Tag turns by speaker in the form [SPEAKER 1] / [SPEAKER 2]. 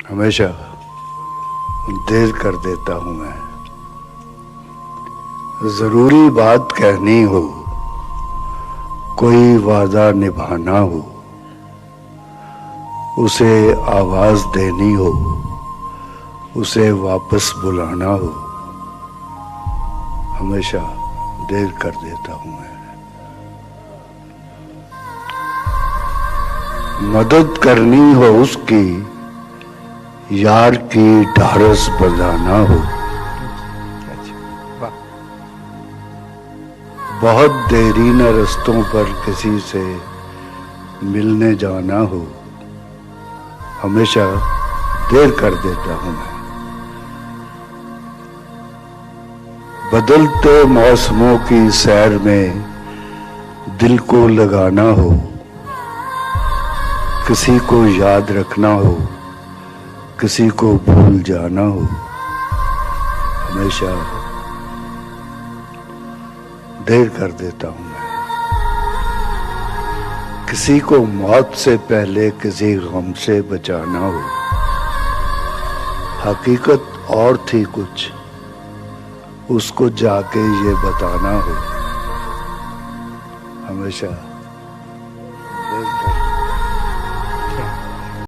[SPEAKER 1] हमेशा देर कर देता हूं मैं। जरूरी बात कहनी हो, कोई वादा निभाना हो, उसे आवाज देनी हो, उसे वापस बुलाना हो, हमेशा देर कर देता हूं मैं। मदद करनी हो उसकी, यार की ढारस बजाना हो, बहुत देरी न रस्तों पर किसी से मिलने जाना हो, हमेशा देर कर देता हूं मैं। बदलते मौसमों की सैर में दिल को लगाना हो, किसी को याद रखना हो, किसी को भूल जाना हो, हमेशा देर कर देता हूं मैं। किसी को मौत से पहले किसी गम से बचाना हो, हकीकत और थी कुछ, उसको जाके ये बताना हो, हमेशा देर कर